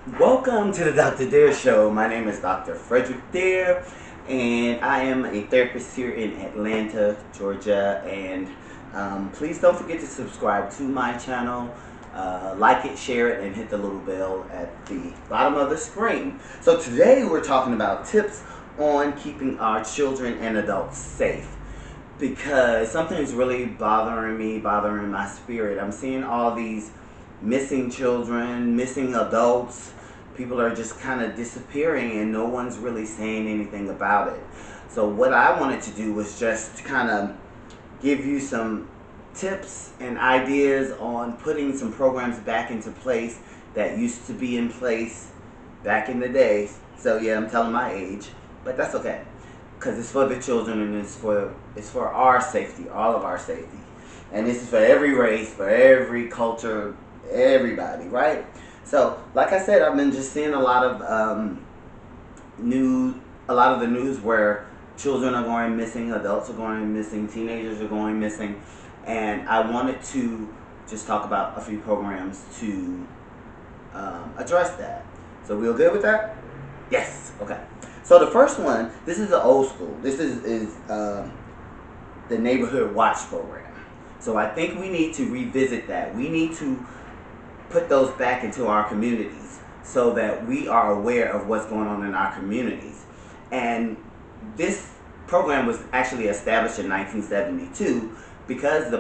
Welcome to the Dr. Dare Show. My name is Dr. Frederick Dare, and I am a therapist here in Atlanta, Georgia. And please don't forget to subscribe to my channel, like it, share it, and hit the little bell at the bottom of the screen. So today we're talking about tips on keeping our children and adults safe. Because something's really bothering me, bothering my spirit. I'm seeing all these missing children, missing adults. People are just kind of disappearing and no one's really saying anything about it. So what I wanted to do was just kind of give you some tips and ideas on putting some programs back into place that used to be in place back in the day. So yeah, I'm telling my age, but that's okay, because it's for the children and it's for our safety, all of our safety, and this is for every race, for every culture, everybody, right? So, like I said, I've been just seeing a lot of the news where children are going missing, adults are going missing, teenagers are going missing, and I wanted to just talk about a few programs to address that. So, we all good with that? Yes. Okay. So the first one, this is the old school. This is the neighborhood watch program. So I think we need to revisit that. We need to put those back into our communities so that we are aware of what's going on in our communities. And this program was actually established in 1972 because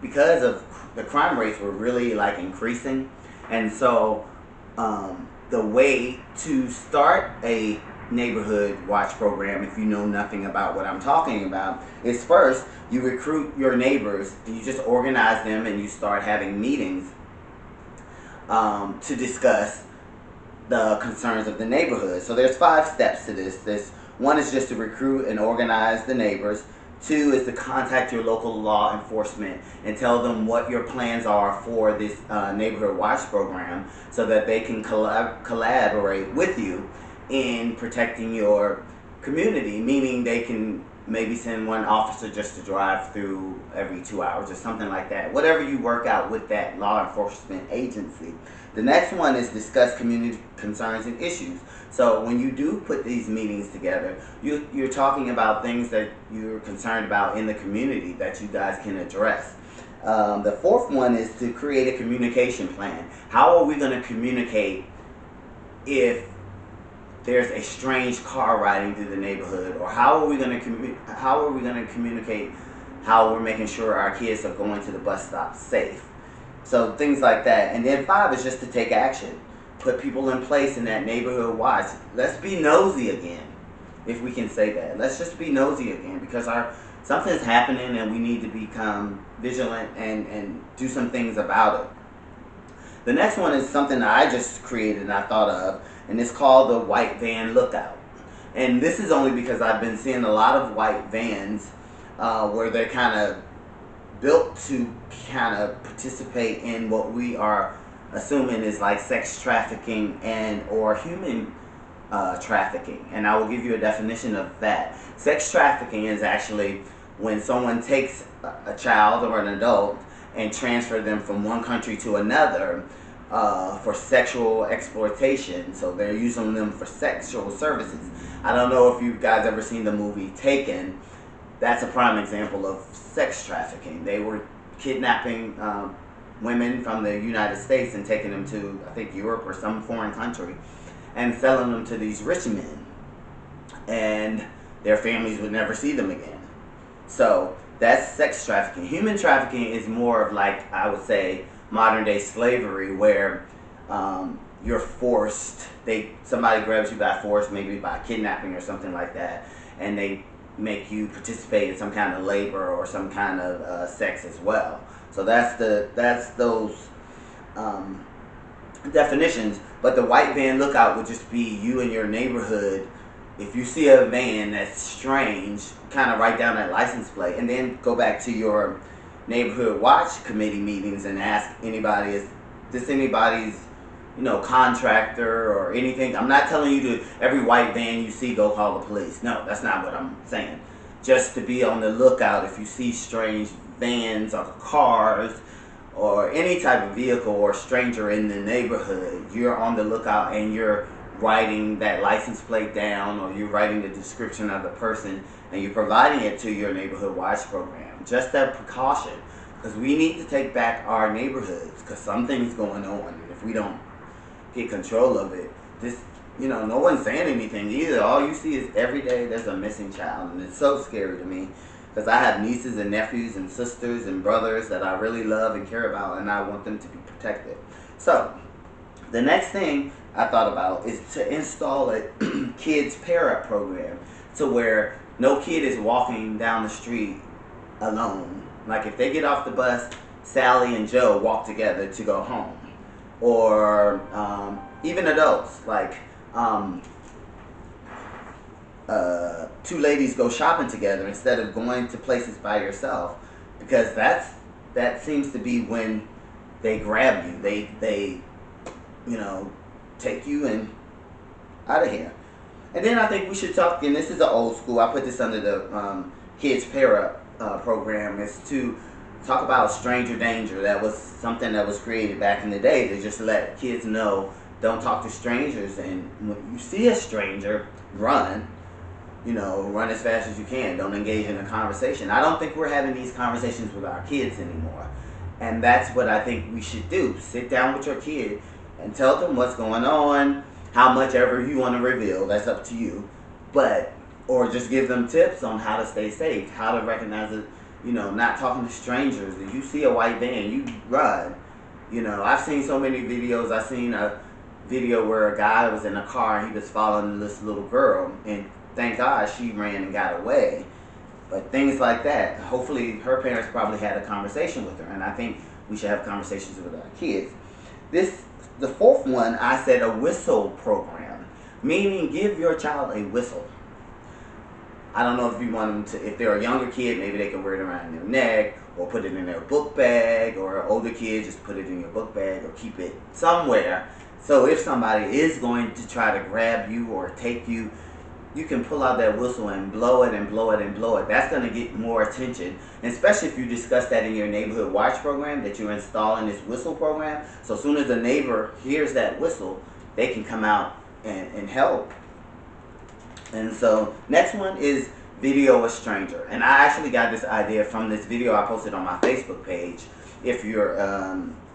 because of the crime rates were really like increasing, and so the way to start a neighborhood watch program, if you know nothing about what I'm talking about, is first you recruit your neighbors and you just organize them and you start having meetings to discuss the concerns of the neighborhood. So there's 5 steps to this. One is just to recruit and organize the neighbors. 2 is to contact your local law enforcement and tell them what your plans are for this neighborhood watch program so that they can collaborate with you in protecting your community, meaning they can maybe send one officer just to drive through every 2 hours or something like that. Whatever you work out with that law enforcement agency. The next one is discuss community concerns and issues. So when you do put these meetings together, you're talking about things that you're concerned about in the community that you guys can address. The fourth one is to create a communication plan. How are we going to communicate if there's a strange car riding through the neighborhood, or how are we going to communicate how we're making sure our kids are going to the bus stop safe? So things like that. And then 5 is just to take action. Put people in place in that neighborhood watch. Let's be nosy again, if we can say that. Let's just be nosy again, because something's happening and we need to become vigilant and do some things about it. The next one is something that I just created and I thought of, and it's called the white van lookout. And this is only because I've been seeing a lot of white vans where they're kind of built to kind of participate in what we are assuming is like sex trafficking and or human trafficking. And I will give you a definition of that. Sex trafficking is actually when someone takes a child or an adult and transfer them from one country to another for sexual exploitation. So they're using them for sexual services. I don't know if you guys ever seen the movie Taken. That's a prime example of sex trafficking. They were kidnapping women from the United States and taking them to, I think, Europe or some foreign country and selling them to these rich men. And their families would never see them again. So that's sex trafficking. Human trafficking is more of, like, I would say, modern day slavery, where you're forced. Somebody grabs you by force, maybe by kidnapping or something like that, and they make you participate in some kind of labor or some kind of sex as well. So that's those definitions. But the white van lookout would just be you in your neighborhood. If you see a van that's strange, kind of write down that license plate and then go back to your neighborhood watch committee meetings and ask anybody, is this anybody's contractor or anything? I'm not telling you to, every white van you see, go call the police. No, that's not what I'm saying. Just to be on the lookout if you see strange vans or cars or any type of vehicle or stranger in the neighborhood, you're on the lookout and you're writing that license plate down, or you're writing the description of the person and you're providing it to your neighborhood watch program. Just that precaution, because we need to take back our neighborhoods, because something's going on. And if we don't get control of it, this, no one's saying anything either. All you see is every day there's a missing child, and it's so scary to me, because I have nieces and nephews and sisters and brothers that I really love and care about, and I want them to be protected. So the next thing I thought about is to install a kids pair-up program, to where no kid is walking down the street alone. Like if they get off the bus, Sally and Joe walk together to go home. Or even adults, like two ladies go shopping together instead of going to places by yourself, because that seems to be when they grab you. They take you and out of here. And then I think we should talk, and this is an old school, I put this under the kids pair up program, is to talk about stranger danger. That was something that was created back in the day to just let kids know, don't talk to strangers, and when you see a stranger, run. Run as fast as you can. Don't engage in a conversation. I don't think we're having these conversations with our kids anymore. And that's what I think we should do. Sit down with your kid and tell them what's going on, how much ever you want to reveal, that's up to you. Or just give them tips on how to stay safe, how to recognize it, not talking to strangers. If you see a white van, you run. I've seen so many videos. I've seen a video where a guy was in a car and he was following this little girl, and thank God she ran and got away. But things like that, hopefully her parents probably had a conversation with her, and I think we should have conversations with our kids. The fourth one, I said a whistle program, meaning give your child a whistle. I don't know if you want them to, if they're a younger kid, maybe they can wear it around their neck, or put it in their book bag, or an older kid, just put it in your book bag, or keep it somewhere. So if somebody is going to try to grab you or take you, you can pull out that whistle and blow it and blow it and blow it. That's going to get more attention, and especially if you discuss that in your neighborhood watch program, that you're installing this whistle program. So as soon as the neighbor hears that whistle, they can come out and help. And so next one is video a stranger. And I actually got this idea from this video I posted on my Facebook page. If you're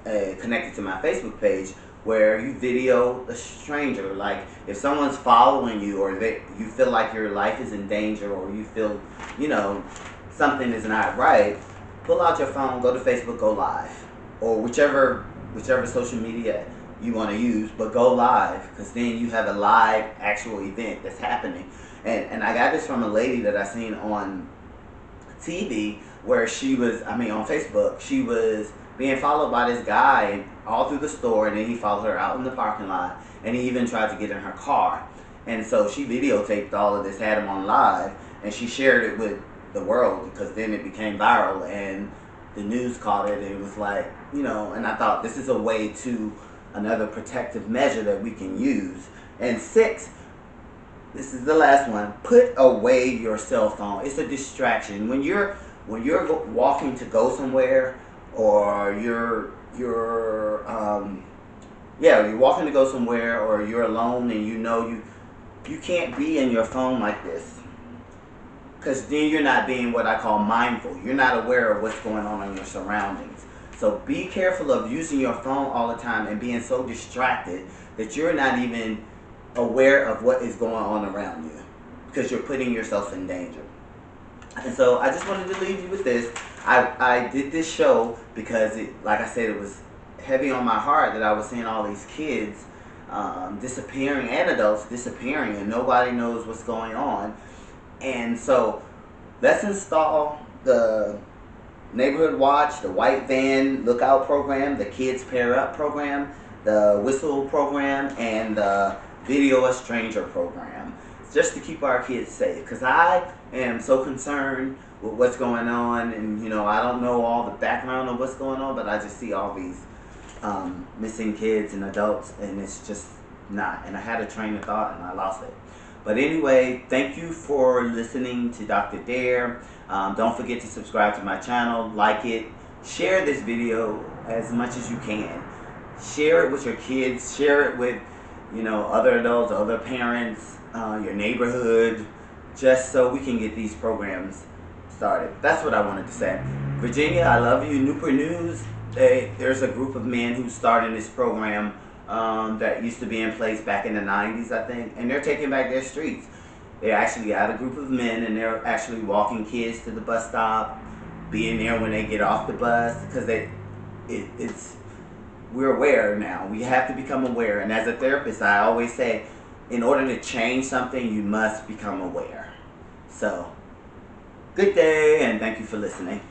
connected to my Facebook page, where you video a stranger, like if someone's following you, or you feel like your life is in danger, or you feel, something is not right, pull out your phone, go to Facebook, go live, or whichever social media you want to use, but go live, because then you have a live actual event that's happening. And I got this from a lady that I seen on TV, where she was, on Facebook, she was being followed by this guy all through the store, and then he followed her out in the parking lot, and he even tried to get in her car. And so she videotaped all of this, had him on live, and she shared it with the world, because then it became viral and the news caught it, and it was like, and I thought this is a way to, another protective measure that we can use. And 6, this is the last one, put away your cell phone. It's a distraction. When you're walking to go somewhere, or you're walking to go somewhere, or you're alone, and you can't be in your phone like this, because then you're not being what I call mindful. You're not aware of what's going on in your surroundings. So be careful of using your phone all the time and being so distracted that you're not even aware of what is going on around you, because you're putting yourself in danger. And so I just wanted to leave you with this. I did this show because, like I said, it was heavy on my heart that I was seeing all these kids disappearing, and adults disappearing, and nobody knows what's going on. And so let's install the neighborhood watch, the white van lookout program, the kids pair up program, the whistle program, and the video a stranger program, just to keep our kids safe. Because I am so concerned with what's going on, and I don't know all the background of what's going on, but I just see all these missing kids and adults, and it's just not. And I had a train of thought and I lost it. But anyway, thank you for listening to Dr. Dare. Don't forget to subscribe to my channel, like it, share this video as much as you can. Share it with your kids. Share it with, other adults, other parents, your neighborhood, just so we can get these programs started. That's what I wanted to say. Virginia, I love you. Newport News, there's a group of men who started this program that used to be in place back in the 90s, I think, and they're taking back their streets. They actually got a group of men, and they're actually walking kids to the bus stop, being there when they get off the bus, because we're aware now. We have to become aware, and as a therapist, I always say, in order to change something, you must become aware. So, good day, and thank you for listening.